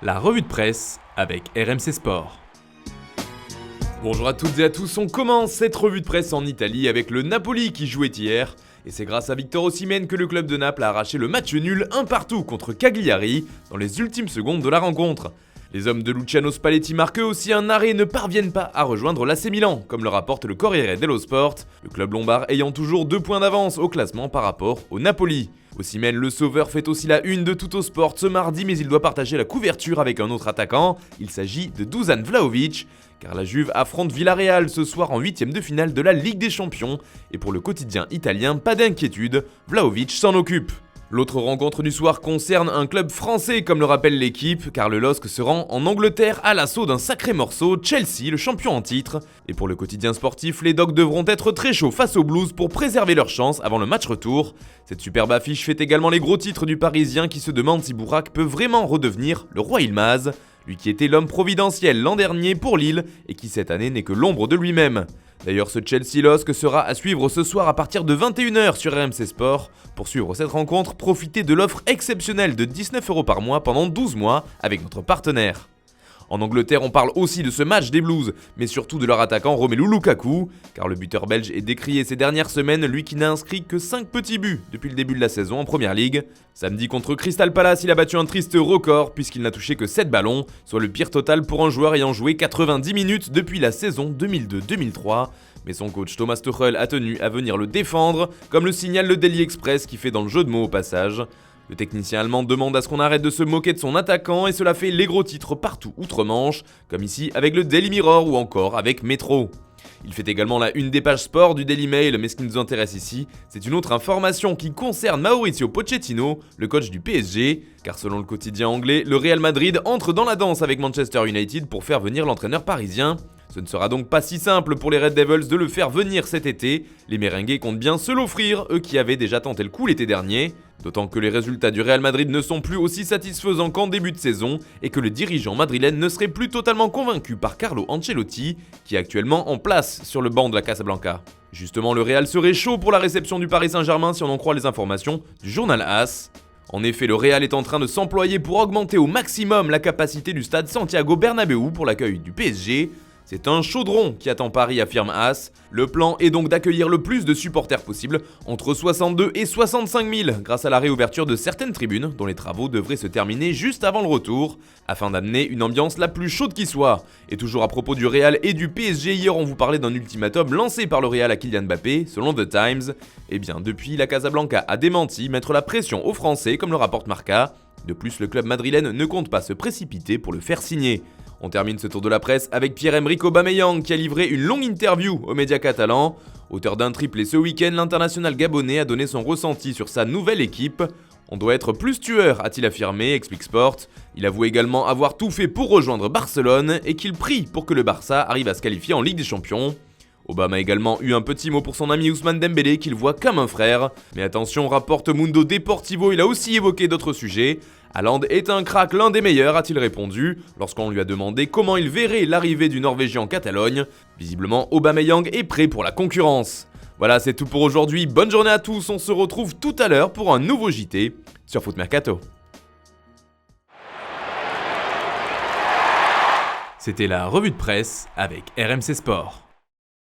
La revue de presse avec RMC Sport. Bonjour à toutes et à tous, on commence cette revue de presse en Italie avec le Napoli qui jouait hier. Et c'est grâce à Victor Osimhen que le club de Naples a arraché le match nul 1-1 contre Cagliari dans les ultimes secondes de la rencontre. Les hommes de Luciano Spalletti marquent eux aussi un arrêt et ne parviennent pas à rejoindre l'AC Milan, comme le rapporte le Corriere dello Sport, le club lombard ayant toujours 2 points d'avance au classement par rapport au Napoli. Osimhen, le sauveur, fait aussi la une de Tuttosport ce mardi, mais il doit partager la couverture avec un autre attaquant. Il s'agit de Dusan Vlahovic, car la Juve affronte Villarreal ce soir en 8ème de finale de la Ligue des Champions. Et pour le quotidien italien, pas d'inquiétude, Vlahovic s'en occupe. L'autre rencontre du soir concerne un club français comme le rappelle l'équipe, car le LOSC se rend en Angleterre à l'assaut d'un sacré morceau, Chelsea, le champion en titre. Et pour le quotidien sportif, les Dogs devront être très chauds face aux Blues pour préserver leur chance avant le match retour. Cette superbe affiche fait également les gros titres du Parisien qui se demande si Bourak peut vraiment redevenir le roi Yilmaz, lui qui était l'homme providentiel l'an dernier pour Lille et qui cette année n'est que l'ombre de lui-même. D'ailleurs, ce Chelsea LOSC sera à suivre ce soir à partir de 21h sur RMC Sport. Pour suivre cette rencontre, profitez de l'offre exceptionnelle de 19€ par mois pendant 12 mois avec notre partenaire. En Angleterre, on parle aussi de ce match des Blues, mais surtout de leur attaquant Romelu Lukaku, car le buteur belge est décrié ces dernières semaines, lui qui n'a inscrit que 5 petits buts depuis le début de la saison en Première Ligue. Samedi contre Crystal Palace, il a battu un triste record puisqu'il n'a touché que 7 ballons, soit le pire total pour un joueur ayant joué 90 minutes depuis la saison 2002-2003. Mais son coach Thomas Tuchel a tenu à venir le défendre, comme le signale le Daily Express qui fait dans le jeu de mots au passage. Le technicien allemand demande à ce qu'on arrête de se moquer de son attaquant et cela fait les gros titres partout outre-Manche, comme ici avec le Daily Mirror ou encore avec Metro. Il fait également la une des pages sport du Daily Mail, mais ce qui nous intéresse ici, c'est une autre information qui concerne Mauricio Pochettino, le coach du PSG, car selon le quotidien anglais, le Real Madrid entre dans la danse avec Manchester United pour faire venir l'entraîneur parisien. Ce ne sera donc pas si simple pour les Red Devils de le faire venir cet été, les merengues comptent bien se l'offrir, eux qui avaient déjà tenté le coup l'été dernier. D'autant que les résultats du Real Madrid ne sont plus aussi satisfaisants qu'en début de saison et que le dirigeant madrilène ne serait plus totalement convaincu par Carlo Ancelotti, qui est actuellement en place sur le banc de la Casablanca. Justement, le Real serait chaud pour la réception du Paris Saint-Germain si on en croit les informations du journal AS. En effet, le Real est en train de s'employer pour augmenter au maximum la capacité du stade Santiago Bernabéu pour l'accueil du PSG. C'est un chaudron qui attend Paris, affirme AS. Le plan est donc d'accueillir le plus de supporters possible, entre 62 et 65 000, grâce à la réouverture de certaines tribunes, dont les travaux devraient se terminer juste avant le retour, afin d'amener une ambiance la plus chaude qui soit. Et toujours à propos du Real et du PSG, hier on vous parlait d'un ultimatum lancé par le Real à Kylian Mbappé, selon The Times. Eh bien, depuis, la Casablanca a démenti mettre la pression aux Français, comme le rapporte Marca. De plus, le club madrilène ne compte pas se précipiter pour le faire signer. On termine ce tour de la presse avec Pierre-Emerick Aubameyang qui a livré une longue interview aux médias catalans. Auteur d'un triplé ce week-end, l'international gabonais a donné son ressenti sur sa nouvelle équipe. On doit être plus tueur, a-t-il affirmé, explique Sport. Il avoue également avoir tout fait pour rejoindre Barcelone et qu'il prie pour que le Barça arrive à se qualifier en Ligue des Champions. Obama a également eu un petit mot pour son ami Ousmane Dembélé qu'il voit comme un frère. Mais attention, rapporte Mundo Deportivo, il a aussi évoqué d'autres sujets. Haaland est un crack, l'un des meilleurs, a-t-il répondu, lorsqu'on lui a demandé comment il verrait l'arrivée du Norvégien en Catalogne. Visiblement, Aubameyang est prêt pour la concurrence. Voilà, c'est tout pour aujourd'hui. Bonne journée à tous, on se retrouve tout à l'heure pour un nouveau JT sur Foot Mercato. C'était la revue de presse avec RMC Sport.